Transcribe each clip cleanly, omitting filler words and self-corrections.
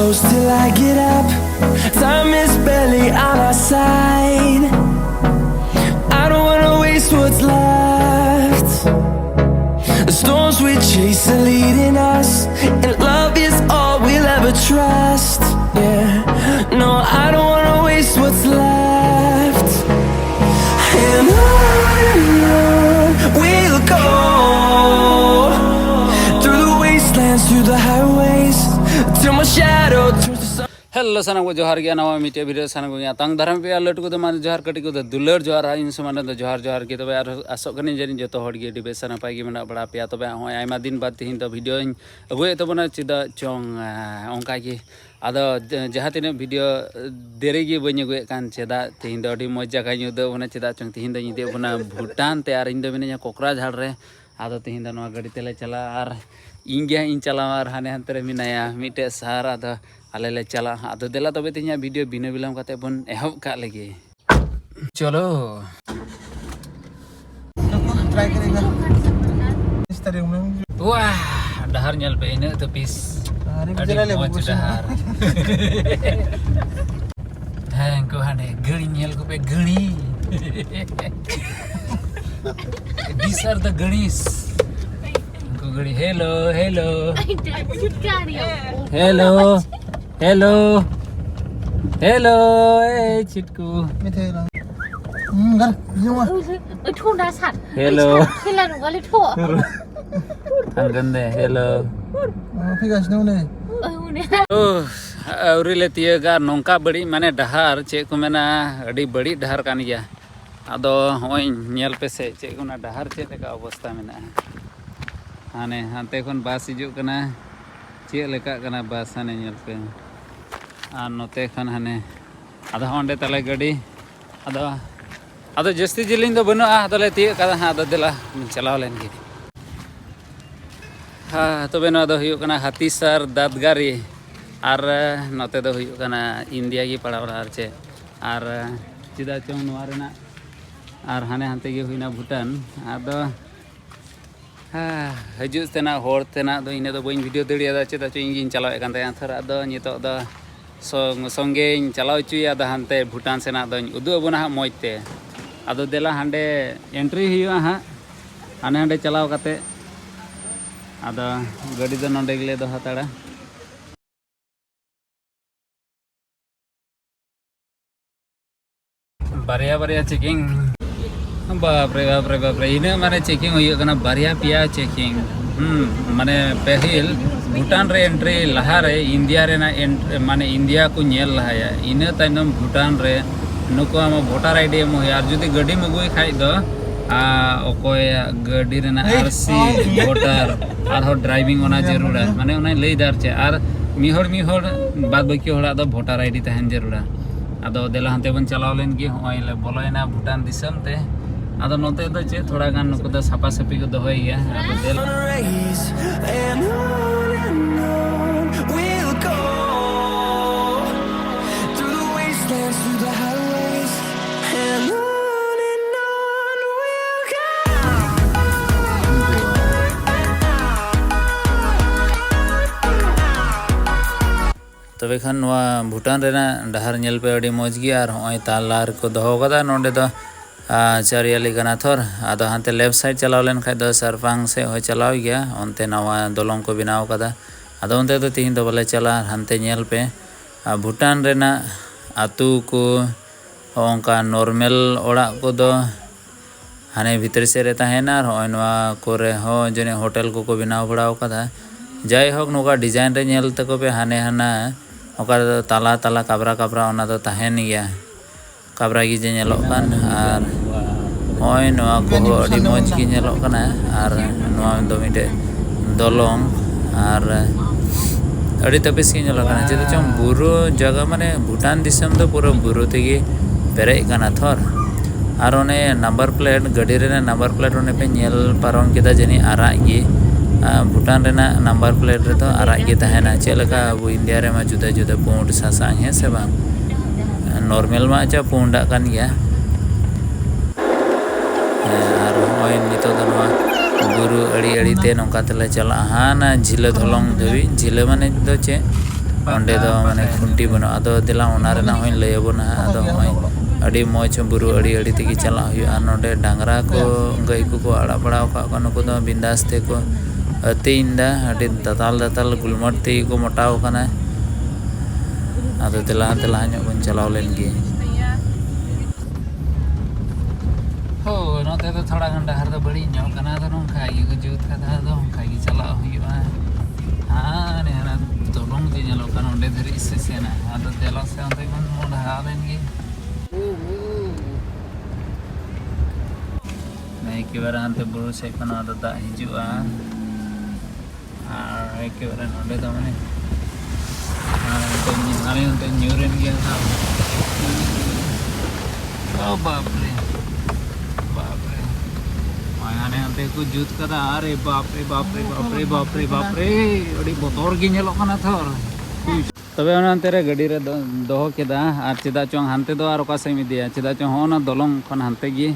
close till I get up. Time is barely on our side. I don't wanna waste what's left. The storms we chase are leading us, and love is all we'll ever trust. Yeah, no, I don't wanna waste what's left. And on we'll go, through the wastelands, through the highways, till my shadow turns to sun. Hello साना को जोहार गया नवा मीटे video साना को तंग धरम पे लट को माने जोहार कटी को दुलर जोहार इन समाने तो जोहार जोहार के तबे आर आसो कनी जनी जतो हड़ गे डिबे साना पाई गे मेना बड़ा पे तबे होय आयमा दिन बाद तिहिन तो वीडियो अगुए तबना चिदा चोंग ओंका के आदो जहां तिने वीडियो देरे गे बኝ अगुए कान चेदा तिहिन दो अडी मजा का न्यू दो बना चेदा चोंग तिहिन दो निदे बना भूटान ते आर इन दो बिना कोकराझाड़ रे आदो तिहिन दो नवा गाड़ी तेले चला आर इंगे इन चला आर हाने हंतरे मिनाया मिटे सार आदो आले ले चला आदो देला तबे तिnya वीडियो बिना बिलाम काते बन एहब का लगे चलो ट्राई करेगा इस तरह में वाह डहर nyal पे इन तो पीस अरे ले मौज डहर हैं को हाने गणी nyal को पे गणी these are the ganis को गणी hello hello hello hello hello ए चिटकू मिथेला घर जुआ थोड़ा सा हेलो खेला नुगाले थो अंगन दे हेलो फिगासिनो ने ओ अवरी ले तियगा नोंका बड़ी माने डहार चे को मेना अडी बड़ी डहार कान गया आदो होय नेल पे से चे को ना डहार चे लेका अवस्था मेना हाने हाते कोन बास हिजु कना चे लेका कना बास हाने नेल पे आ नोते खन हाने आदा ओंडे तले गाड़ी आदा आदो जस्ती जिलिंग दो बनो आ तले तिय का आदो देला चलाव लेन गे हाँ तबे नो दो हुयु कना हातीसर दादगारी आर नोते दो हुयु कना इंडिया की पड़ावला आर चे आर चिदा चोंग नोआ रेना आर हाने हांते गे हुइना भूटान आदो हाँ हजू तेना होर तेना दो इने दो बइन वीडियो दड़िया चिदा चो इंगिन चलाव एकान तया थर आदो नितो दो संगे चलाव चुया आदो हांते भूटान सेना दो उदु अबोना हा मौजते आदो देला हांडे एंट्री हुआ हाँ हाने हांडे चलाव काते आदो गाड़ी दो नोंडे गेले दो हाताड़ा बारिया बारिया चेकिंग बाप रे इने माने चेकिंग हुई कना बारिया पिया चेकिंग माने पहिल भूटान रे एंट्री लहा रे इंडिया रे ना माने इंडिया को नेल लहाया इने ताइनम भूटान रे नुको आम वोटर आईडी एम हुई आर जुदी गाड़ी मगुई खाइ दो ओकोय गाड़ी रे ना आरसी वोटर आर हो ड्राइविंग ओना जरूर है माने ओना लई दार चे आर मिहोड़ बाद बाकी होड़ा दो वोटर आईडी तहन जरूर आदो देला हंते बन चलाव लेन गे होय ले बोलोयना भूटान दिसम ते आदो नोते दो चे थोड़ा गान नुको दो सापा सपी को दोहय गया आदो देला Rays, and on we'll go, through the wastelands, through the highways, and on we'll go. तबे खान नवा भूटान रेना डहार नेल पे अडी मौज गया और होय तालार को दोहो कदा नोंडे दो चारियाली कना थोर आदो हांते लेफ्ट साइड चलाव लेन खाय दो सरफांग से होय चलाव गया ओनते नवा दोलोंग को बनाव कदा आदो ओनते तो तिहिन दो बले चला हांते नेल पे भूटान रेना आतु को ओंका नॉर्मल ओड़ा को दो हाने भीतर से रे ताहेना और होय नवा कोरे हो जने होटल को बनाव बड़ाव कदा जाय होक नोका डिजाइन रे नेल तको पे हाने हाना ओका ताला ताला काबरा ओना दो ताहेन गया काबरा गी जे नेलो कान आर होय नवा को अडी मौज गी नेलो काना आर नवा दो मिटे दोलोंग आर अडी तपिस गी नेलो काना जेतो चम बुरो जगह माने भूटान दिसम दो पूरा बुरो तेगी पेरे काना थोर आर ओने नंबर प्लेट गाड़ी रे नंबर प्लेट ओने पे नेल पारोन केदा जनी आरा गी भूटान रेना नंबर प्लेट रे तो आरा गे तहना चेलका अब इंडिया रे मा जुदा जुदा पुंड सासांग है से बांग नॉर्मल मा चा पुंडा कान गया आर होय नितो दनवा बुरु अड़ी अड़ी ते नोका तले चला हाना झिले धोलोंग धोबी झिले माने दो चे onde do mane khunti bano ado dela ona rena hoin lay abona ado hoy adi moj buru adi tegi chala huyu ar nonde dangra ko gai ko ara bada ka kono ko do bindas te ko teinda adi datal gulmot te ko motaw kana ado dela nyok bon chalaw len gi हो नते तो थोड़ा घंटा हर तो बड़ी ᱧᱚᱜ kana तो नोंखा गी को जुत कथा तो नोंखा गी चला हुआ हां ने हना तो लोंग जे ñalo kana onde धरी से सेना आदो देला से onde मन मोडा आलेन गी नहीं के बार अंते बुरु से kana आदो दा हिजुआ आर के बार onde तो माने हां तो न्यूरेन गया था ओ बाप रे आने अंते को जुत कदा अरे बाप रे बाप रे बाप रे बाप रे बाप रे अड़ी बोतोर गी नेलो कना थर तबे ओना अंते रे गडी रे दोहो केदा आर चेदा चोंग हानते दो आर ओका सेम इदिया चेदा चोंग होना दलोंग खन हानते गी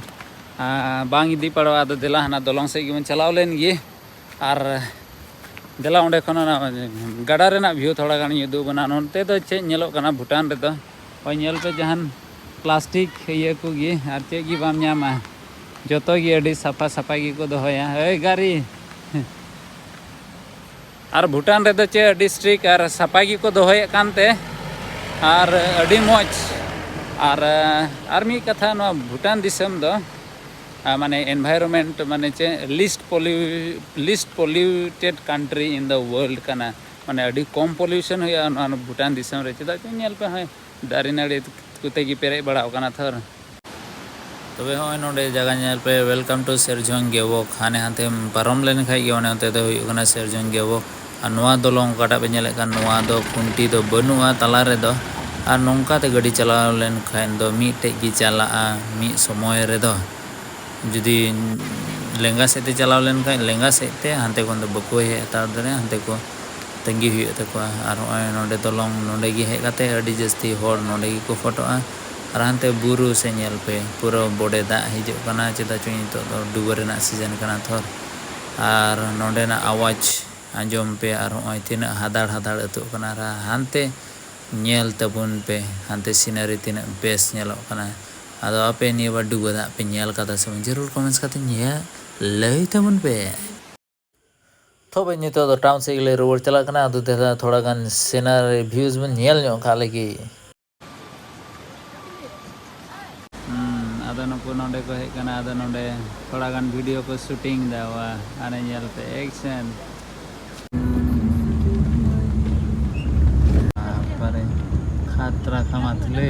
बांग इदी पड़ो आदो देला हना दलोंग से गी मन चलाव लेन गी आर देला ओंडे खन गाडा रेना व्यू थोड़ा गानी उदु बना नोनते दो चे नेलो कना भूटान रे दो ओय नेल पे जहान प्लास्टिक ये को गी आर चे गी बाम ᱧᱟᱢᱟ जोतो गी अड़ी सफा सफा गी को दोया ए गाड़ी और भूटान रे चे अड़ी स्ट्रिक और सफा गी को दोया कानते और अड़ी मौज और मी कथा नो भूटान दिसम दो माने एनवायरनमेंट माने चे list polluted country in the world कना माने अड़ी कम पोल्यूशन होया नो भूटान दिसम रे चेदा चे नेल पे है दारी नाड़ी कुते गी पेरे बड़ा कना थर तबे होय नोडे जगह नेल पे वेलकम टू सेरजोंग गेवोक हाने हाते पारम लेन खाइ गे ओने ओते दो हुयु कना सेरजोंग गेवोक आ नोवा दोलोंग काटा पे नेले कान नोवा दो खुंटी दो बनुआ तला रे दो आ नोंका ते गाड़ी चलाव लेन खाइन दो मीटे गी चला मी समय रे दो जुदी लेंगा सेते चलाव लेन खाइ लेंगा सेते हाते कोन दो बको हे तार दरे हाते को तंगी हुयु तको आर होय नोडे दोलोंग नोडे गी हे काते अडी जस्ती होर नोडे गी को फोटोआ और हानते बुरु से नेल पे पूरा बोडे दा हिजु कना चेदा चुई तो डुबर ना सीजन कना थोर और नोडे ना आवाज आंजम पे और होय तिना हादाड़ अतु कना रा हानते नेल तबुन पे हानते सीनरी तिना बेस नेलो कना आदो आपे निबा डुबर दा पे नेल कदा से जरूर कमेंट्स करते ने लई तबुन पे तबे नितो तो टाउन से गले रोड चला कना आदो देदा थोड़ा गान सीनरी व्यूज में नेल नो खाले की आदो नको नोडे को हेक कना आदो नोडे थोड़ा गान वीडियो को शूटिंग दावा आने नेल पे एक्शन पारे खतरा खमाथले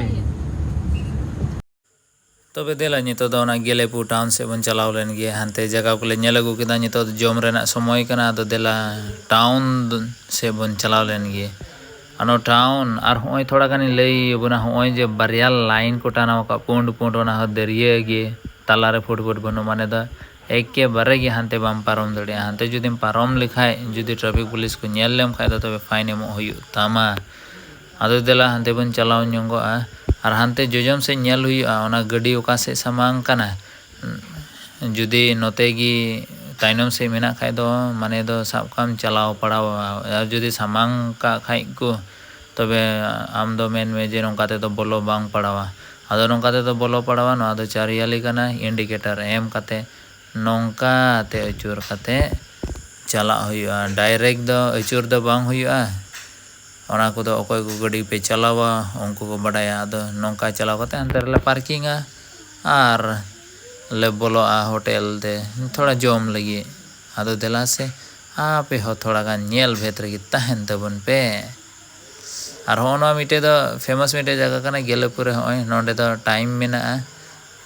तबे देला नितो दो ना गेलेपु टाउन से बन चलाव लेन गे हानते जगह को ले नेल अगु केदा नितो जोम रेना समय कना आदो देला टाउन से बन चलाव लेन गे अनो टाउन और होय थोड़ा गानी लई बना होय जे बारिया लाइन को टाना का पुंड ओना दरिये गे तला रे फुट बनो माने दा एक के बारे गे हानते बाम पारम दड़े हानते जुदिम पारम लिखाय जुदी ट्रैफिक पुलिस को नेल लेम खाय तबे फाइन एमो हुयु तामा आदो देला हानते बन चलाव ñongo और हानते जोजम से नेल हुयु ओना गडी ओका से सामांग कना जुदी नोते गी ताइनम से मेना खाय दो माने दो सब काम चलाव पड़ाव जुदी सामांग का खाय को तबे आम दो मेन में जे नोंकाते तो बोलो बांग पड़ावा आदो नोंकाते तो बोलो पड़ावा नो आदो चारियाली कना इंडिकेटर एम काते नोंका ते अचूर काते चला हुयु डायरेक्ट दो अचूर दो बांग हुयु ओना को दो अकोय को गाड़ी पे चलावा उनको को बडाया आदो नोंका चलाव काते अंदर ले पार्किंग आर ले बोलो होटल दे थोड़ा जोम लगी आदो देला से आपे हो थोड़ा गान नेल भेतर की तहन तबन पे और होना मिटे दो फेमस मिटे जगह कना गेलेपुरे होय नोंडे दो टाइम मेना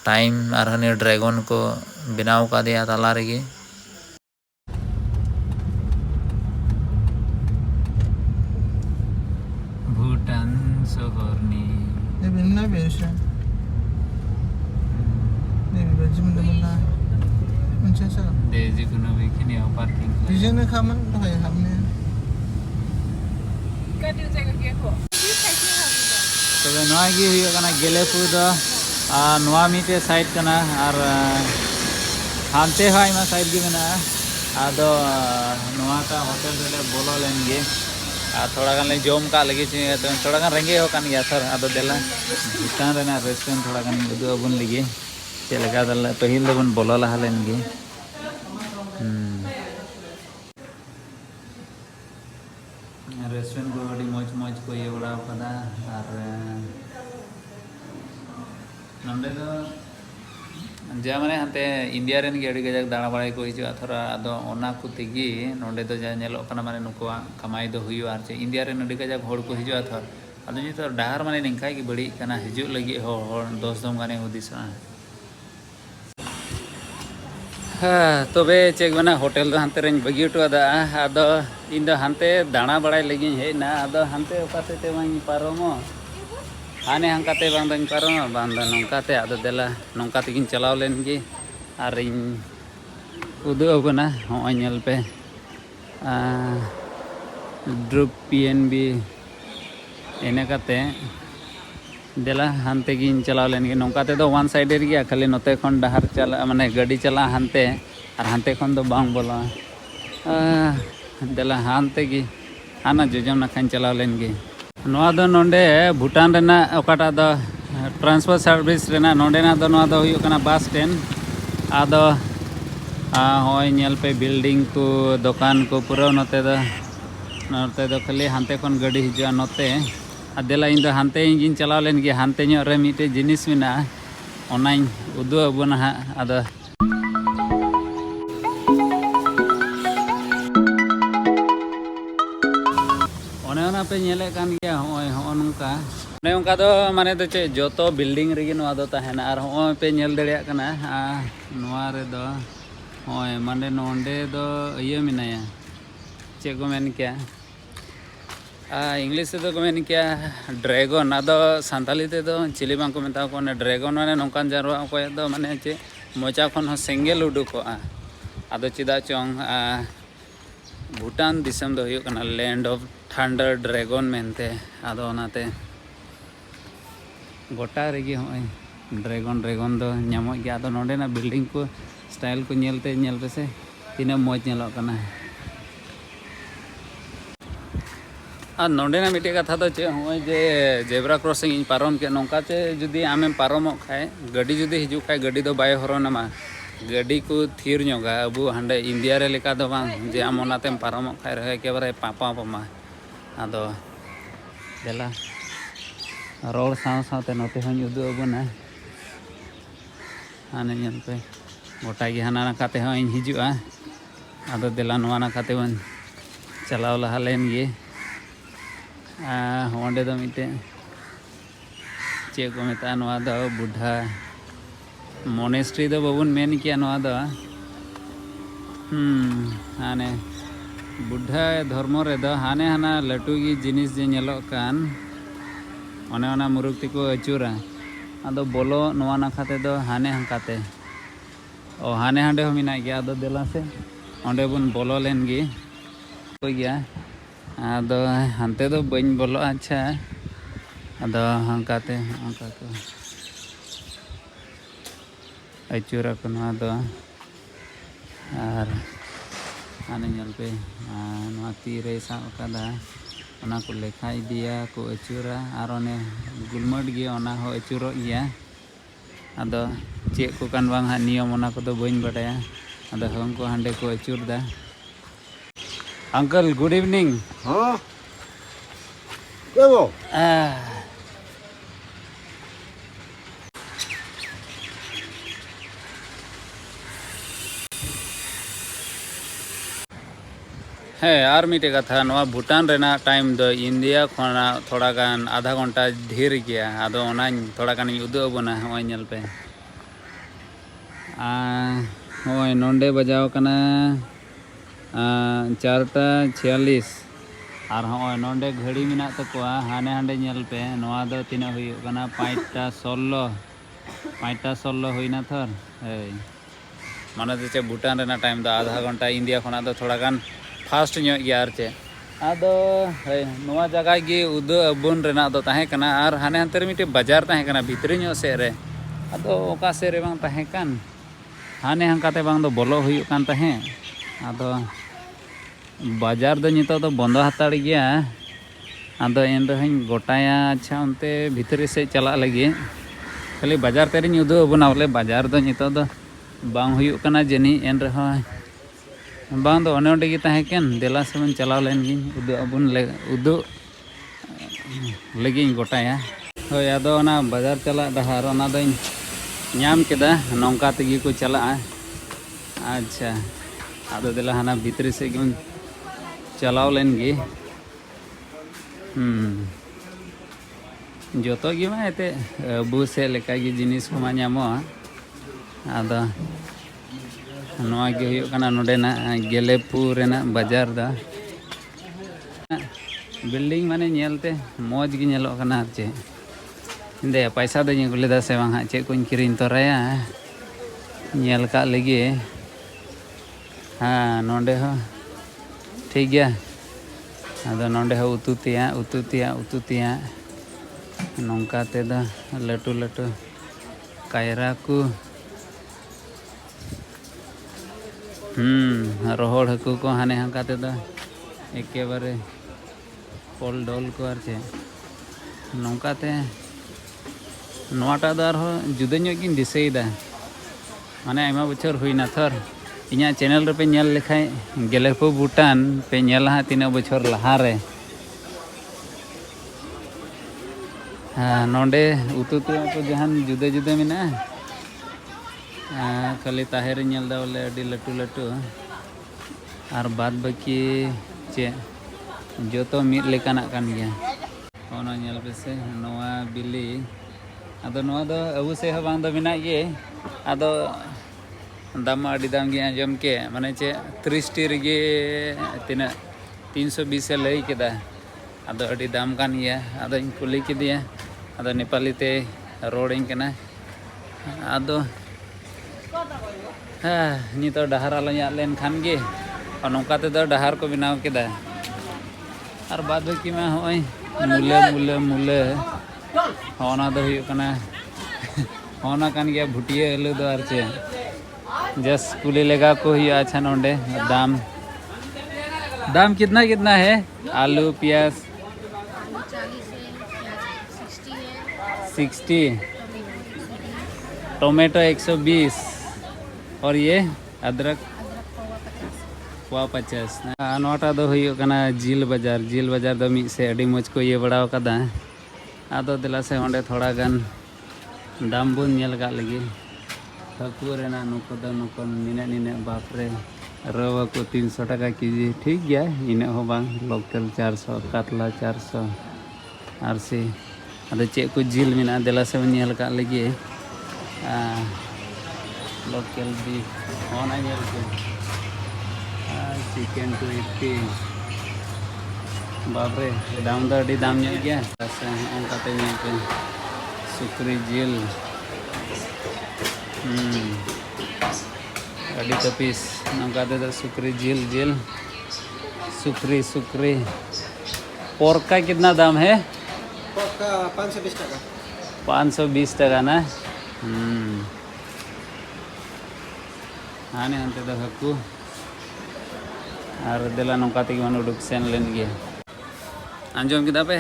टाइम और हने ड्रैगन को बनाव का दिया तला रेगी भूटान शहरनी ये बिना बेशा ने बजम दमना अच्छा सा देजी कुनो बिकिनी पार्किंग बिजन खामन होय हमने गाड़ी जगह के को तबे नोआ गी हुयो कना गेलेपु दो नोआ मिटे साइड कना और हानते हाय मा साइड गी मेना आदो नोआ का होटल रे बोलो लेन गे थोड़ा गान ले जम का लगे तो थोड़ा गान रेंगे हो कान गया थर आदो देला भूटान रेना रेस्टोरेंट थोड़ा गान उदू अबन लगे चे लगा दला पहिल दबन बोला लहा लेन गे रेस्टोरेंट को बड़ी मौज मौज को ये बड़ा पदा और नंदे दो जा माने हाते इंडिया रेन गे अड़ी गजक दाणा बाड़ाई को हिजुआ थोड़ा आदो ओना को तेगी नोंडे दो जा नेलो कना माने नुकुआ कमाई दो हुयो आर चे इंडिया रेन अड़ी गजक होड़ को हिजुआ थोर आदो नि तो डाहर माने निंका की बड़ी कना हिजु लगी हो दोस दम गाने हुदिसा तबे चेक बना होटल दो हांते रेन बगी उटो आदा आदो इन दो हांते दाणा बाड़ाई लगी हेना आदो हांते ओकाते ते वाई पारोमो हाने हंकाते बांग दन पारोमो बांग दन नंकाते आदो देला नंकाते गिन चलाव लेन गे आर इन उदु अबना होय नेल पे ड्रुप पीएनबी एने काते देला हांते गिन चलाव लेन गे नंकाते दो वन साइड रे गया खाली नोते खन डहार चला माने गाड़ी चला हांते और हांते खन दो बांग बोला देला हांते गी हाना जोजम ना खन चलाव लेन गे नोआ दो नोंडे भूटान रेना ओकाटा दो ट्रांसपोर्ट सर्विस रेना नोंडे ना दो नोआ दो हुयो कना बस स्टैंड आदो होय नेल पे बिल्डिंग को दुकान को पूरा नोते दो खाली हांते खन गाड़ी हिजुआ नोते आदेला इन दो हांते गिन चलाव लेन गे हांते ᱧᱚᱜ रे मिटे जिनिस मेना ओनाई उदु अबना हा आदो ओने ओना पे नेले कान गया होय नोंका ने उनका दो माने दो चे जोतो बिल्डिंग रेगी नोआ दो ताहेना आर होय पे नेल दड़िया कना नोआ रे दो होय माने नोंडे दो इया मिनाया चे को मेन क्या इंग्लिश से तो को मेन क्या ड्रैगन आदो सांताली ते दो चिली बांग को मेता को ने ड्रैगन माने नोंकान जारवा को दो माने चे मोचा खन हो सेंगेल उडुको आदो चिदा चोंग भूटान दिसम दो हुयो कना लैंड ऑफ थंडर ड्रैगन मेनते आदो ओनाते गोटा रेगी होय ड्रैगन दो ᱧᱟᱢᱚᱜ गया आदो नोंडे ना बिल्डिंग को स्टाइल को नेलते नेल पे से तीना मौज नेलो कना और नोंडे ना मिटे कथा दो चे होय जे जेब्रा क्रॉसिंग इन पारम के नोंका चे जुदी आमेम पारमो खाय गाड़ी जुदी हिजु खाय गाड़ी दो बाय हरोनामा गाड़ी को थीर ᱧᱚᱜᱟ अबु हांडे इंडिया रे लेका दो बांग जे आम ओनातेम पारमो खाय रहे के बारे पापा पमा आदो देला रोड साव सावते नोते हन उदु अबना हाने नेल पे गोटा गे हाना नाकाते हन हिजुआ आदो देला नोआ नाकाते बन चलाव लहा लेन गे होंडे दो मिटे चे को मेता नोआ दो बुढ़ा मोनेस्ट्री दो बाबुन मेन किया नोआ दो हाने बुढ़ा धर्म रे दो हाने हाना लटू गी जिनिस जे नेलो कान ओने ओना मुरुक्ति को अचुरा आदो बोलो नोआ नाखाते दो हाने हंकाते ओ हाने हांडे हो मिना गया आदो देला से ओंडे बुन बोलो लेन गी को गया आदो हांते दो बइन बोलो अच्छा आदो हंकाते onka ko अचुरा को नोआ दो आर आने नेल पे नोआ तीरे सा ओकादा ओना को लेखा इदिया को अचुरा आर ओने गुलमट गे ओना हो अचुरो गया आदो चे को कान बांग हा नियम ओना को दो बइन बडाया आदो हम को हांडे को अचुरदा अंकल गुड इवनिंग हाँ क्या वो है यार मिटे कथा नोआ भूटान रेना टाइम दो इंडिया खोना थोड़ा गान आधा घंटा ढेर गया आदो ओना थोड़ा गान उदु अबना होय नेल पे होय नोंडे बजाव कना 4:46 और होय नोंडे घड़ी मिना तकोआ हाने हांडे नेल पे नोआ दो तिना हुयो कना 5:16 हुईना थर है माने जे भूटान रेना टाइम दो आधा घंटा इंडिया खोना दो थोड़ा गान फास्ट ᱧᱚᱜ ᱜᱮᱭᱟ ᱟᱨ ᱪᱮ ᱟᱫᱚ ᱱᱚᱣᱟ ᱡᱟᱭᱜᱟ ᱜᱮ ᱩᱫᱩ ᱟᱵᱩᱱ ᱨᱮᱱᱟᱜ ᱫᱚ ᱛᱟᱦᱮᱸ ᱠᱟᱱᱟ ᱟᱨ ᱦᱟᱱᱮ ᱦᱟᱱᱛᱮ ᱨᱮ ᱢᱤᱫᱴᱮᱡ ᱵᱟᱡᱟᱨ ᱛᱟᱦᱮᱸ ᱠᱟᱱᱟ ᱵᱷᱤᱛᱨᱤ ᱧᱚᱜ ᱥᱮᱫ ᱨᱮ ᱟᱫᱚ ᱚᱠᱟ ᱥᱮᱫ ᱨᱮ ᱵᱟᱝ ᱛᱟᱦᱮᱸ ᱠᱟᱱ ᱦᱟᱱᱮ ᱦᱟᱱᱠᱟᱛᱮ ᱵᱟᱝ ᱫᱚ ᱵᱚᱞᱚ ᱦᱩᱭᱩᱜ ᱠᱟᱱ ᱛᱟᱦᱮᱸ ᱟᱫᱚ ᱵᱟᱡᱟᱨ ᱫᱚ ᱱᱤᱛᱚᱜ ᱫᱚ ᱵᱚᱱᱫᱚ ᱦᱟᱛᱟᱲ ᱜᱮᱭᱟ आदो एन रही गोटाया अच्छा उनते भीतरी से चला लगे खाली बाजार तेरी उदू अबना बोले बाजार दो नितो दो बांग हुयुक कना जनी एन रहा बांग दो ओने ओंडे गी ताहेकेन देला से बन चलाव लेन गी उदू अबुन उदू लगी गोटाया होय आदो ओना बाजार चला डहार ओना दो ᱧᱟᱢ ᱠᱮᱫᱟ ᱱᱚᱝᱠᱟ ᱛᱮᱜᱮ ᱠᱚ ᱪᱟᱞᱟᱜᱼᱟ ᱟᱪᱪᱷᱟ ᱟᱫᱚ ᱫᱮᱞᱟ ᱦᱟᱱᱟ ᱵᱷᱤᱛᱨᱤ ᱥᱮᱫ ᱜᱮᱵᱚᱱ ᱪᱟᱞᱟᱣ ᱞᱮᱱ ᱜᱮ ᱡᱚᱛᱚ ᱜᱮ ᱢᱟ ᱮᱱᱛᱮᱫ ᱟᱵᱚ ᱥᱮᱫ ᱞᱮᱠᱟᱜᱮ ᱡᱤᱱᱤᱥ ᱠᱚᱢᱟ ᱧᱟᱢᱚᱜᱼᱟ ᱟᱫᱚ ᱱᱚᱣᱟ ᱜᱮ ᱦᱩᱭᱩᱜ ᱠᱟᱱᱟ ᱱᱚᱰᱮᱱᱟᱜ ᱜᱮᱞᱮᱯᱩᱨ ᱨᱮᱱᱟᱜ ᱵᱟᱡᱟᱨ ᱫᱚ बिल्डिंग माने ñेलते मौज गे ñेलोग कना चे इंदे पैसा दो अगु लेदा से बांग चे को किरिन तोराया ñेल का लगे हाँ नोंडे हो ठीक गया अदो नोंडे हो उतु तिया नौका ते दा लटू लटू कायरा को रोहड़ हकू को हाने हाँका ते दा एके बारे पोल डोल को आर चे नौकाते नोटा दार हो जुदा ᱧᱚᱜ ᱜᱤᱧ ᱫᱤᱥᱟᱹᱭᱮᱫᱟ माने आयमा बछर हुईना थर इᱧᱟ चैनल रे पे ñᱮल लेखाय गेलेपु भूटान पे ñᱮल हा तीना बछर लहा रे नोंडे उतु को जहान जुदा जुदा मेना खाली ताहेर ñेल दा बोले अडी लटू लटू आर बाद बाकी चे जो तो मिट लेकाना कान गया ओना ñेल पेसे नोआ बिली आदो नोआ दो अबु से बांग दो बिना ये आदो दाम अडी दाम गे आजम के माने चे 30 टी रेगे तिना 320 से लई केदा आदो अडी दाम कान गया आदो इन कुली के दिया आदो नेपाली ते रोडिंग कना आदो नितो डहार आलया लेन खान गे और नौका ते दो डहार को बनाव केदा और बाद बाकी में होय मुले होना दो हुयुक कना होना कान गया भुटिया आलू दो आर चे जस कुली लेगा को हुआ अच्छा नोंडे दाम कितना है आलू प्याज 60 टोमेटो 120 और ये अदरक 50 नोटा दो हुयुक कना जिल बाजार दो मिद से अडी मज को ये बड़ाव कदा आदो दिला से ओंडे थोड़ा गान दाम बुन ñेल का लगी हाकू रेना नुको दो नुको निने बाप रे रवा को 300 टका केजी ठीक गया इने हो बांग लोकल 400 कातला 400 आरसी आदो चे को जिल मेना दिला से ñेल का लगी लोकल भी होना ñेल के चिकन 280 बापरे दाम दो अडी दाम ñoग गया से ओंकाते ñoग पे सुक्री जिल अडी तपीस नौकाते दो सुक्री जिल सुक्री पोर्क का कितना दाम है पोर्क का 520 टका 520 टका ना हाने हंते दो हकू और दिला नौकाते मन उडुक सेन लेन गे आंजम किदा पे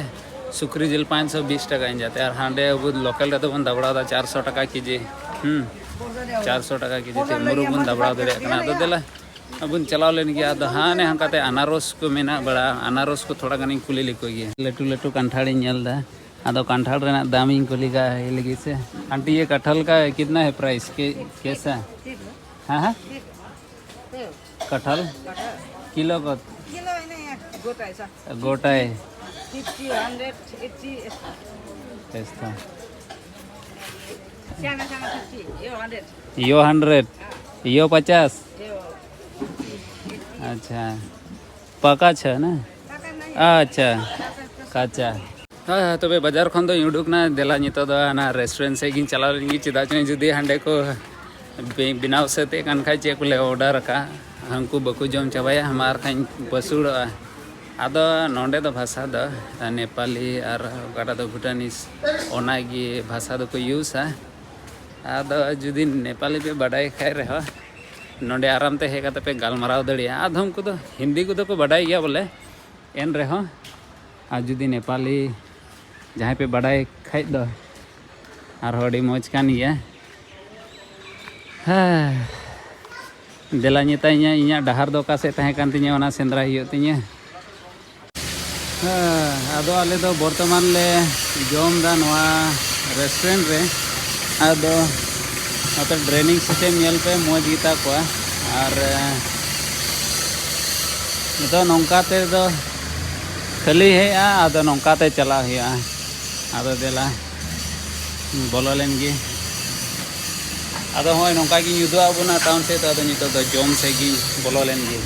सुक्री जिल 520 टका इन जाते और हांडे अब लोकल रे तो बन दबड़ा 400 टका केजी 400 टका केजी ते मुरु बन दबड़ा दे कना तो दिला अबुन चलाव लेन गया तो हाने हंकाते अनारस को मेना बड़ा अनारस को थोड़ा गानी कुली लिको गे लटू कंठाड़ी ñेल दा आदो कंठाड़ रेना दाम इन कुली का लगी से आंटी ये कटहल का कितना है प्राइस के कैसा हां कटहल किलो को गोटाए 50, 100, 80. ऐसा Sana 50, yo 100. यो 100 यो 50 Yo. अच्छा पका छ ना अच्छा काचा हाँ तबे बाजार खन दो उडुक ना देला नितो दो ना रेस्टोरेंट से गिन चला लेंगी चिदा चने जुदी हांडे को बिनाव सते कान खाय चे को ले ऑर्डर का हमको बकु जम चबाया हमार खाई पसुड़ आदो नोंडे दो भाषा दो नेपाली और गाटा दो भूटानीस ओनागी भाषा दो को यूज है आदो जुदी नेपाली पे बड़ाई खाए रहे नोंडे आराम ते हेगा पे गालमाराव दड़िया आधम को तो हिंदी को तो को बड़ाई गया बोले एन रहे आज जुदी नेपाली जहाँ पे बड़ाई खाई दो और हड़ी मौज कान गया देला निताइया इnya डहार दो का से तहे कान तिnya ओना सेंद्रा हियो तिnya आदो आले दो वर्तमान ले जोम दा नवा रेस्टोरेंट रे आदो अतर ड्रेनिंग सिस्टम नेल पे मौज गीता को और तो नौकाते दो खाली है आदो नौकाते चला हुआ आदो देला बोलो लेंगे आदो होय नौका की युद्ध आबुना टाउन से तो आदो नितो दो जोम से की बोलो लेंगे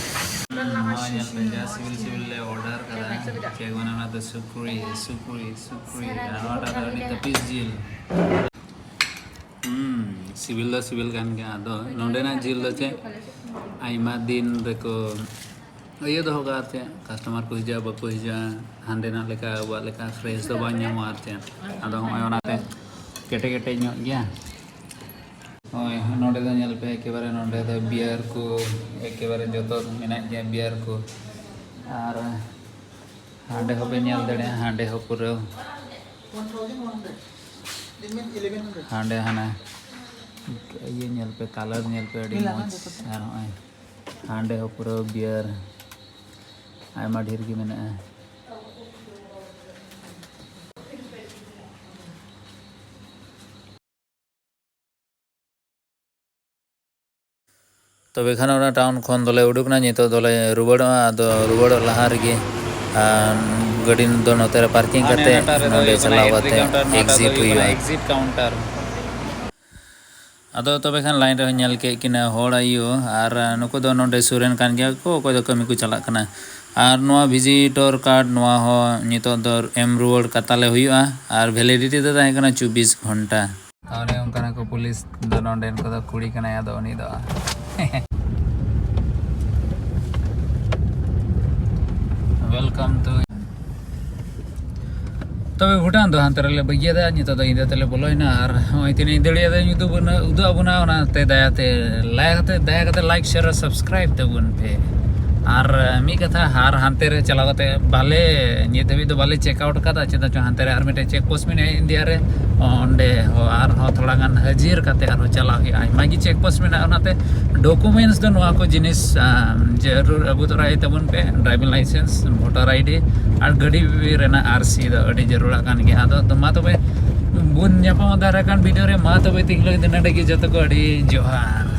सिविल सिविल ले ऑर्डर करा केक बनाना तो सुकुरी सुकुरी सुकुरी आनोटा तो नि तपिस जिल सिविल kan के आदो नोंडेना जिल दो चे आइमा दिन रेको ये दो होगा थे कस्टमर को हिजा बको हिजा हांडे ना लेका वा लेका फ्रेश दो बान्या मारते आदो होय ओनाते केटे केटे ᱧᱚᱜ गया होय नोंडे दो नेल पे एकेबारे नोंडे दो बियर को एकेबारे जतो मेना गया बियर को और हांडे हो पे नेल दड़े हांडे हो पुरो हांडे हाना ये नेल पे कलर नेल पे अड़ी मौज और होय हांडे हो पुरो बियर आयमा ढेर की मेना तबे खाना टाउन खन दले उडुकना नितो दले रुबड़ आदो रुबड़ लहा रगे गाड़ी दो नोते पार्किंग करते नोडे चलाव करते एग्जिट हुआ एग्जिट काउंटर आदो तबे खान लाइन रे नेल के किना होड़ आयो और नुको दो नोडे सुरेन कान गया को दो कमी को चला कना और नोआ विजिटर कार्ड नोआ हो नितो दो एम रुवड़ कताले हुआ और वैलिडिटी दो ताहे कना 24 घंटा और उनका को पुलिस दो नोडे को दो कुड़ी कना या दो उनी दो वेलकम टू तबे भूटान दो हांतरे बगिया दा नितो दो इंदे तले बोलोइना और होय तिने इंदलिया दा युट्यूब बना उदु अबुना ओना ते दयाते लाइक शेयर और सब्सक्राइब तबुन पे और मी कथा हार हांते रे चलावते बाले नि धबी दो बाले चेक आउट कदा चेदा चो हांते रे और मिटे चेक पोस्ट में इंडिया रे ओंडे हो और हो थोड़ा गान हाजिर कते और चला ही आइमा की चेक पोस्ट में ओनाते डॉक्यूमेंट्स दो नोआ को जिनिस जरूर अबु तोराय तबुन पे ड्राइविंग लाइसेंस वोटर आईडी और गाड़ी रेना आरसी दो अडी जरूर कान के आदो तो मा तबे बुन ᱧᱟᱯᱟᱢ ᱫᱟᱨᱟ ᱠᱟᱱ ᱵᱷᱤᱰᱤᱭᱳ ᱨᱮ ᱢᱟ ᱛᱚᱵᱮ ᱛᱤᱦᱤᱧ ᱞᱟᱹᱜᱤᱫ ᱱᱚᱰᱮ ᱜᱮ ᱡᱚᱛᱚ ᱠᱚ ᱟᱹᱰᱤ ᱡᱚᱦᱟᱨ